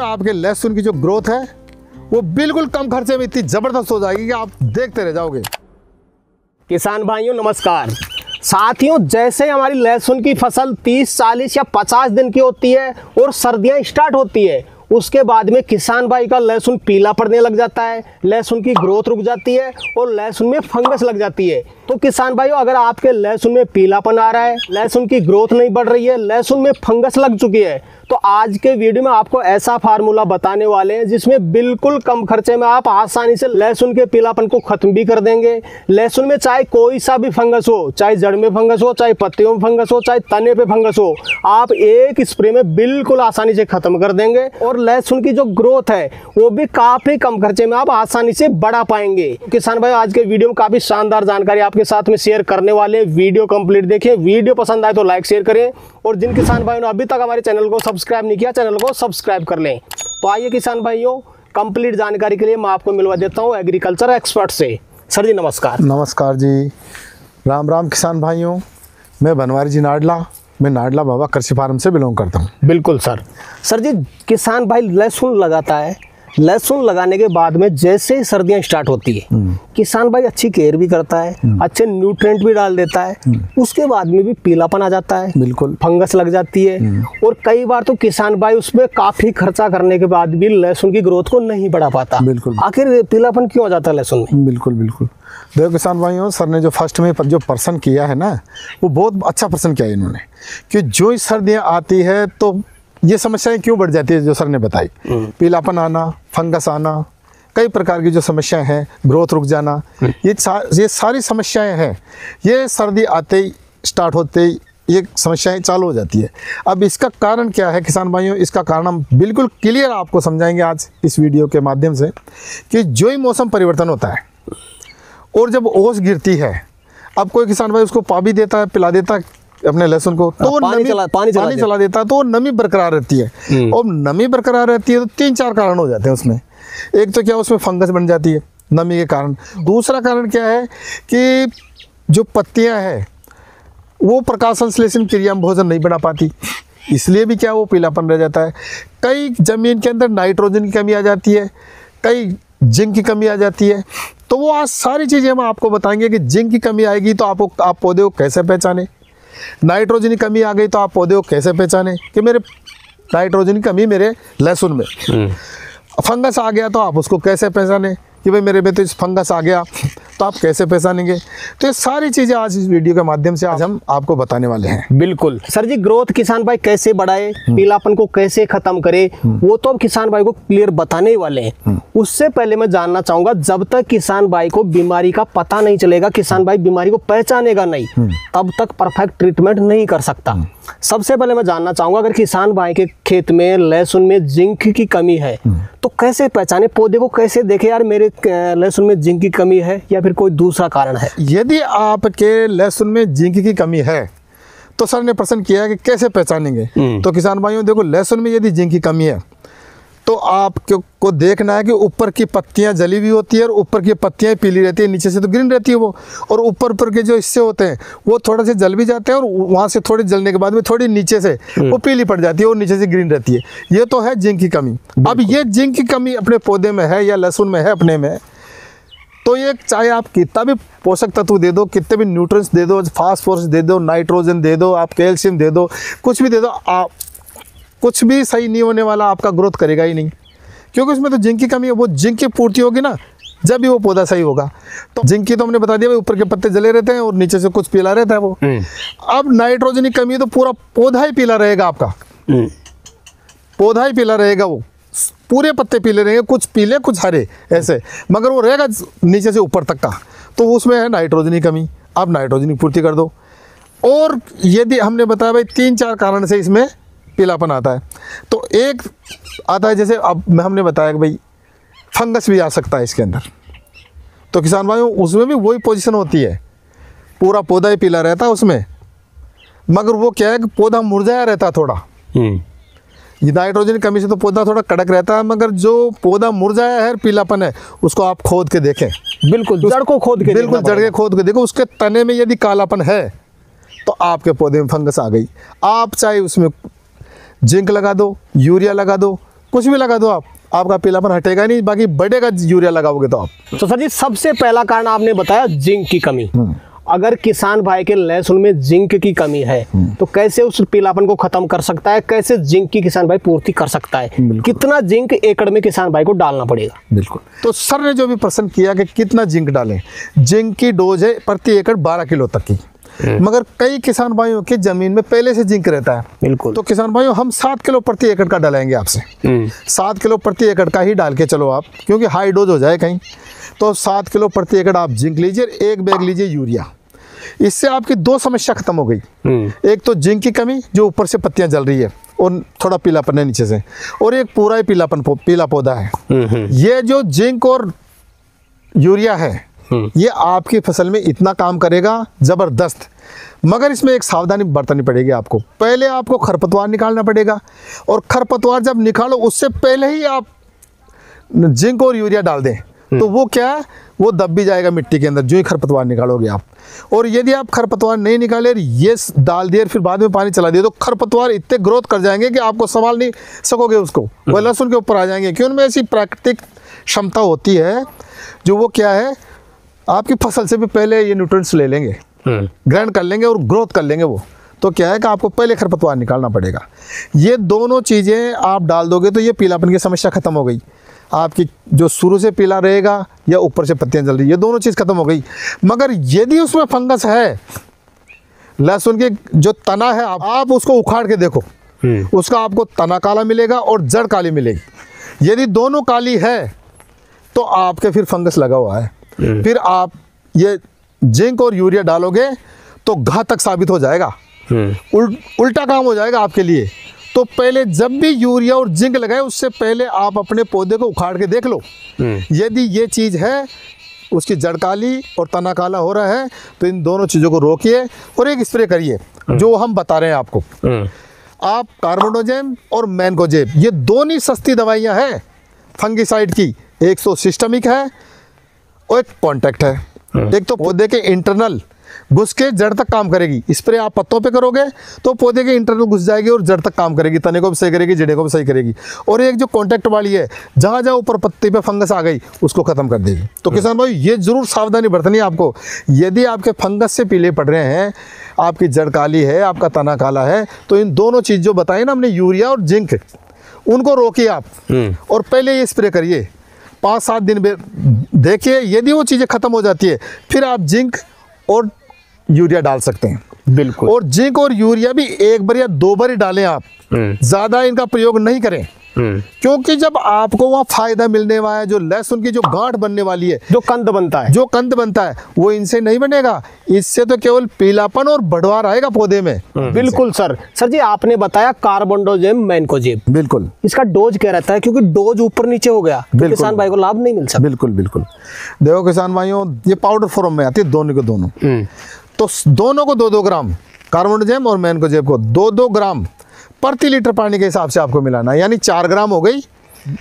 आपके लहसुन की जो ग्रोथ है वो बिल्कुल कम खर्चे में इतनी ज़बरदस्त हो जाएगी कि आप देखते रह जाओगे। किसान भाइयों नमस्कार। साथियों, जैसे हमारी लहसुन की फसल 30, 40 या 50 दिन की होती है और सर्दियां स्टार्ट होती है, उसके बाद में किसान भाई का लहसुन पीला पड़ने लग जाता है, लहसुन की ग्रोथ रुक जाती है और लहसुन में फंगस लग जाती है। तो किसान भाइयों, अगर आपके लहसुन में पीलापन आ रहा है, लहसुन की ग्रोथ नहीं बढ़ रही है, लहसुन में फंगस लग चुकी है, तो आज के वीडियो में आपको ऐसा फार्मूला बताने वाले हैं जिसमें बिल्कुल कम खर्चे में आप आसानी से लहसुन के पीलापन को खत्म भी कर देंगे। लहसुन में चाहे कोई सा भी फंगस हो, चाहे जड़ में फंगस हो, चाहे पत्तियों में फंगस हो, चाहे तने पे फंगस हो, आप एक स्प्रे में बिल्कुल आसानी से खत्म कर देंगे और लहसुन की जो ग्रोथ है वो भी काफी कम खर्चे में आप आसानी से बढ़ा पाएंगे। तो किसान भाई, आज के वीडियो में काफी शानदार जानकारी आपके साथ में शेयर करने वाले। वीडियो कंप्लीट देखिए, वीडियो पसंद आए तो लाइक शेयर करें और जिन किसान भाइयों ने अभी तक हमारे चैनल को सब्सक्राइब नहीं किया, चैनल को सब्सक्राइब कर लें। तो आइए किसान भाइयों, कंप्लीट जानकारी के लिए मैं आपको मिलवा देता हूं एग्रीकल्चर एक्सपर्ट से। सर जी नमस्कार। नमस्कार जी, राम राम किसान भाइयों। मैं बनवारी जी नाडला, मैं नाडला बाबा कृषि फार्म से बिलोंग करता हूँ। बिल्कुल सर। सर जी, किसान भाई लहसुन लगाता है, लहसुन लगाने के बाद में जैसे ही सर्दियां स्टार्ट होती है, किसान भाई अच्छी केयर भी करता है, अच्छे न्यूट्रिएंट भी डाल देता है, उसके बाद में भी पीलापन आ जाता है, बिल्कुल फंगस लग जाती है और कई बार तो किसान भाई उसमें काफी खर्चा करने के बाद भी लहसुन की ग्रोथ को नहीं बढ़ा पाता। बिल्कुल। आखिर पीलापन क्यों आ जाता है लहसुन में? बिल्कुल बिल्कुल। देखो किसान भाइयों, सर ने जो फर्स्ट में जो पर्सन किया है ना, वो बहुत अच्छा पर्सन किया है इन्होंने, कि जो ही सर्दियाँ आती है तो ये समस्याएं क्यों बढ़ जाती है जो सर ने बताई। पीलापन आना, फंगस आना, कई प्रकार की जो समस्याएं हैं, ग्रोथ रुक जाना, ये सारी समस्याएं हैं, ये सर्दी आते ही स्टार्ट होते ही ये समस्याएं चालू हो जाती है। अब इसका कारण क्या है किसान भाइयों, इसका कारण हम बिल्कुल क्लियर आपको समझाएंगे आज इस वीडियो के माध्यम से, कि जो ही मौसम परिवर्तन होता है और जब ओस गिरती है, अब कोई किसान भाई उसको पा भी देता है, पिला देता है अपने लहसुन को, तो पानी चला देता है, तो नमी बरकरार रहती है। और नमी बरकरार रहती है तो 3-4 कारण हो जाते हैं उसमें। एक तो क्या, उसमें फंगस बन जाती है नमी के कारण। दूसरा कारण क्या है कि जो पत्तियां हैं वो प्रकाश संश्लेषण क्रिया में भोजन नहीं बना पाती, इसलिए भी क्या वो पीलापन रह जाता है। कई जमीन के अंदर नाइट्रोजन की कमी आ जाती है, कई जिंक की कमी आ जाती है। तो वो आज सारी चीज़ें हम आपको बताएंगे कि जिंक की कमी आएगी तो आप पौधे को कैसे पहचाने, नाइट्रोजन की कमी आ गई तो आप पौधे को कैसे पहचाने कि मेरे नाइट्रोजन की कमी मेरे लहसुन में, फंगस आ गया तो आप उसको कैसे पहचाने कि भाई मेरे में तो फंगस आ गया, तो आप कैसे पहचानेंगे। तो ये सारी चीज़ें आज इस वीडियो के माध्यम से आज हम आपको बताने वाले हैं। बिल्कुल सर जी, ग्रोथ किसान भाई कैसे बढ़ाए, पीलापन को कैसे खत्म करे, वो तो अब किसान भाई को क्लियर बताने ही वाले हैं। उससे पहले मैं जानना चाहूंगा, जब तक किसान भाई को बीमारी का पता नहीं चलेगा, किसान भाई बीमारी को पहचानेगा नहीं, तब तक परफेक्ट ट्रीटमेंट नहीं कर सकता। सबसे पहले मैं जानना चाहूंगा, अगर किसान भाई के खेत में लहसुन में जिंक की कमी है तो कैसे पहचाने, पौधे को कैसे देखे यार मेरे लहसुन में जिंक की कमी है या फिर कोई दूसरा कारण है? यदि आपके लहसुन में जिंक की कमी है तो सर ने प्रश्न किया है कि कैसे पहचानेंगे। तो किसान भाइयों देखो, लहसुन में यदि जिंक की कमी है तो आपको देखना है कि ऊपर की पत्तियां जली हुई होती है और ऊपर की पत्तियां पीली रहती है, नीचे से तो ग्रीन रहती है वो, और ऊपर के जो हिस्से होते हैं वो थोड़े से जल भी जाते हैं और वहाँ से थोड़ी जलने के बाद में थोड़ी नीचे से वो पीली पड़ जाती है और नीचे से ग्रीन रहती है। ये तो है जिंक की कमी। अब ये जिंक की कमी अपने पौधे में है या लहसुन में है अपने में, तो ये चाहे आप कितना भी पोषक तत्व दे दो, कितने भी न्यूट्रिएंट्स दे दो, फास्फोरस दे दो, नाइट्रोजन दे दो, आप कैल्शियम दे दो, कुछ भी दे दो, आप कुछ भी सही नहीं होने वाला, आपका ग्रोथ करेगा ही नहीं, क्योंकि उसमें तो जिंक की कमी है। वो जिंक की पूर्ति होगी ना, जब भी वो पौधा सही होगा। तो जिंक की तो हमने बता दिया भाई, ऊपर के पत्ते जले रहते हैं और नीचे से कुछ पीला रहता है वो। अब नाइट्रोजन की कमी है तो पूरा पौधा ही पीला रहेगा आपका, पौधा ही पीला रहेगा, वो पूरे पत्ते पीले रहेंगे, कुछ पीले कुछ हरे ऐसे, मगर वो रहेगा नीचे से ऊपर तक का। तो उसमें है नाइट्रोजन की कमी, आप नाइट्रोजन की पूर्ति कर दो। और यदि हमने बताया भाई 3-4 कारण से इसमें पीलापन आता है, तो एक आता है जैसे अब हमने बताया कि भाई फंगस भी आ सकता है इसके अंदर। तो किसान भाइयों उसमें भी वही पोजीशन होती है, पूरा पौधा ही पीला रहता है उसमें, मगर वो क्या है कि पौधा मुरझाया रहता है थोड़ा। ये नाइट्रोजन की कमी से तो पौधा थोड़ा कड़क रहता है, मगर जो पौधा मुरझाया है, पीलापन है, उसको आप खोद के देखें, बिल्कुल जड़ को खोद के, बिल्कुल जड़ के खोद के देखो, उसके तने में यदि कालापन है तो आपके पौधे में फंगस आ गई। आप चाहे उसमें जिंक लगा दो, यूरिया लगा दो, कुछ भी लगा दो आप, आपका पीलापन हटेगा नहीं, बाकी बढ़ेगा यूरिया लगाओगे तो आप। तो सर जी सबसे पहला कारण आपने बताया जिंक की कमी। अगर किसान भाई के लहसुन में जिंक की कमी है तो कैसे उस पीलापन को खत्म कर सकता है, कैसे जिंक की किसान भाई पूर्ति कर सकता है, कितना जिंक एकड़ में किसान भाई को डालना पड़ेगा? बिल्कुल, तो सर ने जो भी प्रश्न किया कि कितना जिंक डालें, जिंक की डोज है प्रति एकड़ 12 किलो तक की। मगर कई किसान भाइयों की जमीन में पहले से जिंक रहता है, बिल्कुल, तो किसान भाइयों हम 7 किलो प्रति एकड़ का डालेंगे आपसे। 7 किलो प्रति एकड़ का ही डाल के चलो आप, क्योंकि हाई डोज हो जाए कहीं, तो 7 किलो प्रति एकड़ आप जिंक लीजिए, 1 बैग लीजिए यूरिया। इससे आपकी 2 समस्या खत्म हो गई। एक तो जिंक की कमी, जो ऊपर से पत्तियां जल रही है और थोड़ा पीलापन है नीचे से, और एक पूरा ही पीला पौधा है। ये जो जिंक और यूरिया है ये आपकी फसल में इतना काम करेगा जबरदस्त। मगर इसमें एक सावधानी बरतनी पड़ेगी आपको। पहले आपको खरपतवार निकालना पड़ेगा, और खरपतवार जब निकालो उससे पहले ही आप जिंक और यूरिया डाल दें, तो वो क्या है, वो दब भी जाएगा मिट्टी के अंदर जो ही खरपतवार निकालोगे आप। और यदि आप खरपतवार नहीं निकाले, ये डाल दिए फिर बाद में पानी चला दिए, तो खरपतवार इतने ग्रोथ कर जाएंगे कि आपको संभाल नहीं सकोगे उसको, वो लहसुन के ऊपर आ जाएंगे। क्यों? उनमें ऐसी प्राकृतिक क्षमता होती है जो वो क्या है, आपकी फसल से भी पहले ये न्यूट्रिएंट्स ले लेंगे, ग्रहण कर लेंगे और ग्रोथ कर लेंगे वो। तो क्या है कि आपको पहले खरपतवार निकालना पड़ेगा। ये दोनों चीज़ें आप डाल दोगे तो ये पीलापन की समस्या खत्म हो गई आपकी। जो शुरू से पीला रहेगा या ऊपर से पत्तियां जल रही, ये दोनों चीज़ खत्म हो गई। मगर यदि उसमें फंगस है, लहसुन के जो तना है, आप उसको उखाड़ के देखो, उसका आपको तना काला मिलेगा और जड़ काली मिलेगी। यदि दोनों काली है तो आपके फिर फंगस लगा हुआ है। फिर आप ये जिंक और यूरिया डालोगे तो घातक साबित हो जाएगा, उल्टा काम हो जाएगा आपके लिए। तो पहले जब भी यूरिया और जिंक लगाए उससे पहले आप अपने पौधे को उखाड़ के देख लो। यदि ये चीज़ है, उसकी जड़ काली और तना काला हो रहा है, तो इन दोनों चीज़ों को रोकिए और एक स्प्रे करिए जो हम बता रहे हैं आपको। आप कार्बोनोजेम और मैनकोजेब, ये दोनों सस्ती दवाइयाँ हैं फंगिसाइड की। एक तो सिस्टमिक है और एक कॉन्टैक्ट है। एक तो पौधे के इंटरनल घुस के जड़ तक काम करेगी, स्प्रे आप पत्तों पे करोगे तो पौधे के इंटरनल घुस जाएगी और जड़ तक काम करेगी, तने को भी सही करेगी, जड़े को भी सही करेगी। और एक जो कॉन्टैक्ट वाली है, जहाँ जहाँ ऊपर पत्ती पे फंगस आ गई उसको खत्म कर देगी। तो किसान भाई ये जरूर सावधानी बरतनी है आपको। यदि आपके फंगस से पीले पड़ रहे हैं, आपकी जड़ काली है, आपका तना काला है, तो इन दोनों चीज़ जो बताई ना हमने, यूरिया और जिंक, उनको रोकिए आप और पहले ये स्प्रे करिए। 5-7 दिन देखिए, यदि वो चीज़ें खत्म हो जाती है फिर आप जिंक और यूरिया डाल सकते हैं। बिल्कुल, और जिंक और यूरिया भी 1 बार या 2 बार ही डालें आप, ज़्यादा इनका प्रयोग नहीं करें। क्योंकि जब आपको वहाँ फायदा मिलने वाला है, जो लहसुन की जो गांठ बनने वाली है, जो कंद बनता है, वो इनसे नहीं बनेगा। इससे तो केवल पीलापन और बढ़वार आएगा पौधे में। बिल्कुल सर जी आपने बताया कार्बोनोजेम मैनकोजेब, बिल्कुल इसका डोज क्या रहता है? क्योंकि डोज ऊपर नीचे हो गया तो किसान भाई को लाभ नहीं मिल सकता। बिल्कुल देखो किसान भाइयों, ये पाउडर फॉर्म में आती है दोनों के दोनों। तो दोनों को 2-2 ग्राम, कार्बोनोजेम और मैनकोजेब को 2-2 ग्राम प्रति लीटर पानी के हिसाब से आपको मिलाना है, यानी 4 ग्राम हो गई।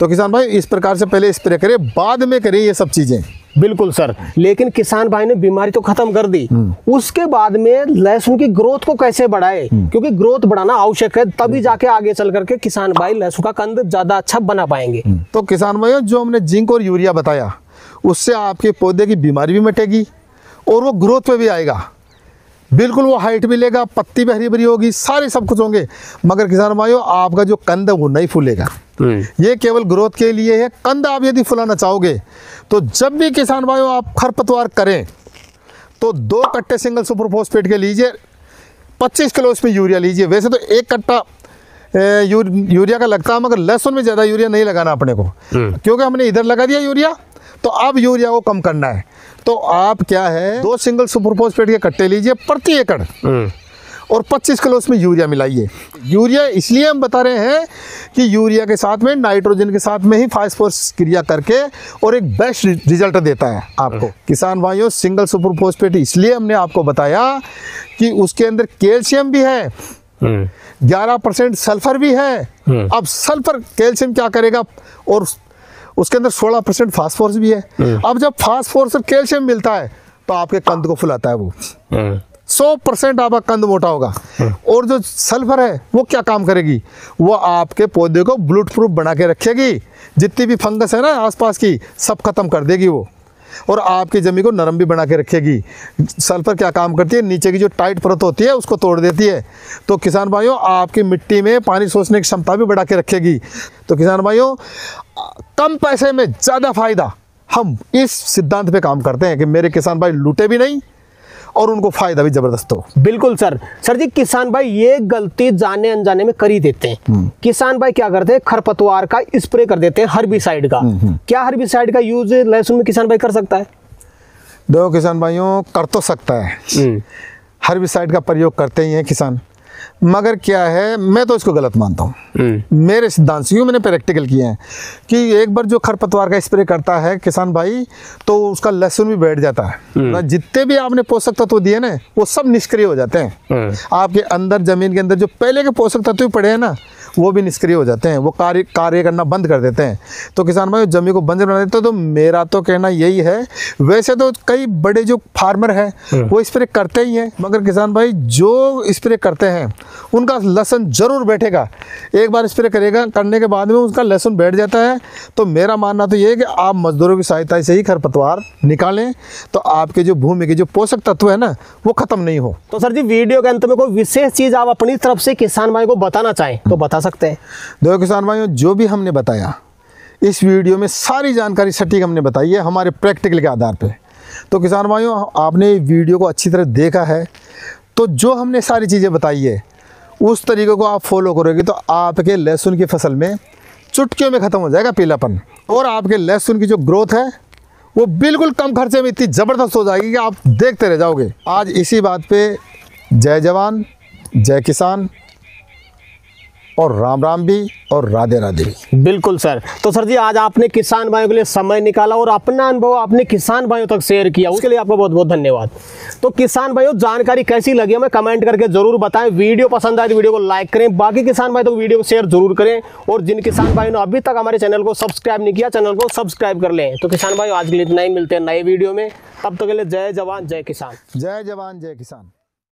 तो किसान भाई इस प्रकार से पहले स्प्रे करें, बाद में करें ये सब चीजें। बिल्कुल सर, लेकिन किसान भाई ने बीमारी तो खत्म कर दी, उसके बाद में लहसुन की ग्रोथ को कैसे बढ़ाए? क्योंकि ग्रोथ बढ़ाना आवश्यक है, तभी जाके आगे चल करके किसान भाई लहसुन का कंद ज्यादा अच्छा बना पाएंगे। तो किसान भाइयों, जो हमने जिंक और यूरिया बताया, उससे आपके पौधे की बीमारी भी मिटेगी और वो ग्रोथ पे भी आएगा। बिल्कुल वो हाइट भी लेगा, पत्ती भी हरी भरी होगी, सारे सब कुछ होंगे। मगर किसान भाइयों, आपका जो कंद है वो नहीं फूलेगा। ये केवल ग्रोथ के लिए है। कंद आप यदि फुलाना चाहोगे तो जब भी किसान भाइयों आप खरपतवार करें तो 2 कट्टे सिंगल सुपर फॉस्फेट के लीजिए, 25 किलो इसमें यूरिया लीजिए। वैसे तो 1 कट्टा यूरिया का लगता है, मगर लहसुन में ज़्यादा यूरिया नहीं लगाना अपने को, क्योंकि हमने इधर लगा दिया यूरिया, तो अब यूरिया को कम करना है। तो आप क्या है, 2 सिंगल सुपर फॉस्फेट के कट्टे लीजिए प्रति एकड़ और 25 किलो उसमें यूरिया मिलाइए। यूरिया इसलिए हम बता रहे हैं कि यूरिया के साथ में नाइट्रोजन के साथ में ही फास्फोरस क्रिया करके और एक बेस्ट रिजल्ट देता है आपको। किसान भाइयों, सिंगल सुपर फॉस्फेट इसलिए हमने आपको बताया कि उसके अंदर कैल्शियम भी है, 11% सल्फर भी है। अब सल्फर कैल्शियम क्या करेगा, और उसके अंदर 16% फास्फोरस भी है। अब जब फास्फोरस और कैल्शियम मिलता है तो आपके कंद को फुलाता है वो। 100% आपका कंद मोटा होगा। और जो सल्फर है वो क्या काम करेगी, वो आपके पौधे को ब्लूट प्रूफ बना के रखेगी, जितनी भी फंगस है ना आसपास की सब खत्म कर देगी वो, और आपकी जमीन को नरम भी बना के रखेगी। सल्फर क्या काम करती है, नीचे की जो टाइट परत होती है उसको तोड़ देती है। तो किसान भाइयों, आपकी मिट्टी में पानी सोखने की क्षमता भी बढ़ा के रखेगी। तो किसान भाइयों, कम पैसे में ज़्यादा फायदा, हम इस सिद्धांत पे काम करते हैं कि मेरे किसान भाई लूटे भी नहीं और उनको फायदा भी जबरदस्त हो। बिल्कुल सर जी, किसान भाई ये गलती जाने अनजाने में कर ही देते हैं। किसान भाई क्या करते हैं, खरपतवार का स्प्रे कर देते हैं, हर्बिसाइड का। क्या हर्बिसाइड का यूज लहसुन में किसान भाई कर सकता है? देखो किसान भाइयों, कर तो सकता है, हर्बिसाइड का प्रयोग करते ही हैं किसान, मगर क्या है, मैं तो इसको गलत मानता हूँ। मेरे सिद्धांत से मैंने प्रैक्टिकल किए हैं कि एक बार जो खरपतवार का स्प्रे करता है किसान भाई, तो उसका लहसुन भी बैठ जाता है। जितने भी आपने पोषक तत्व दिए ना, वो सब निष्क्रिय हो जाते हैं। आपके अंदर जमीन के अंदर जो पहले के पोषक तत्व पड़े हैं ना, वो भी निष्क्रिय हो जाते हैं, वो कार्य करना बंद कर देते हैं। तो किसान भाई जमीन को बंजर बना देते हैं। तो मेरा तो कहना यही है, वैसे तो कई बड़े जो फार्मर हैं वो स्प्रे करते ही हैं, मगर किसान भाई जो स्प्रे करते हैं उनका लहसुन जरूर बैठेगा। एक बार स्प्रे करेगा, करने के बाद में उसका लहसुन बैठ जाता है। तो मेरा मानना तो ये है कि आप मजदूरों की सहायता से ही खरपतवार निकालें, तो आपके जो भूमि के जो पोषक तत्व है ना, वो खत्म नहीं हो। तो सर जी, वीडियो के अंत में कोई विशेष चीज आप अपनी तरफ से किसान भाई को बताना चाहें तो बता सकते हैं। देखो किसान भाइयों, जो भी हमने बताया इस वीडियो में सारी जानकारी सटीक हमने बताई है हमारे प्रैक्टिकल के आधार पे। तो किसान भाइयों, आपने वीडियो को अच्छी तरह देखा है, तो जो हमने सारी चीज़ें बताई है उस तरीके को आप फॉलो करोगे तो आपके लहसुन की फसल में चुटकियों में ख़त्म हो जाएगा पीलापन, और आपके लहसुन की जो ग्रोथ है वो बिल्कुल कम खर्चे में इतनी ज़बरदस्त हो जाएगी कि आप देखते रह जाओगे। आज इसी बात पे जय जवान, जय किसान, और राम राम भी और राधे राधे भी। बिल्कुल सर। तो सर जी, आज आपने किसान भाइयों के लिए समय निकाला और अपना अनुभव आपने किसान भाइयों तक शेयर किया, उसके लिए आपका बहुत बहुत धन्यवाद। तो किसान भाइयों, जानकारी कैसी लगी हमें कमेंट करके जरूर बताएं। वीडियो पसंद आए तो वीडियो को लाइक करें, बाकी किसान भाई तो वीडियो को शेयर जरूर करें, और जिन किसान भाइयों ने अभी तक हमारे चैनल को सब्सक्राइब नहीं किया, चैनल को सब्सक्राइब कर लें। तो किसान भाइयों, आज के लिए इतना ही, मिलते हैं नए वीडियो में, तब तक के लिए जय जवान जय किसान। जय जवान जय किसान।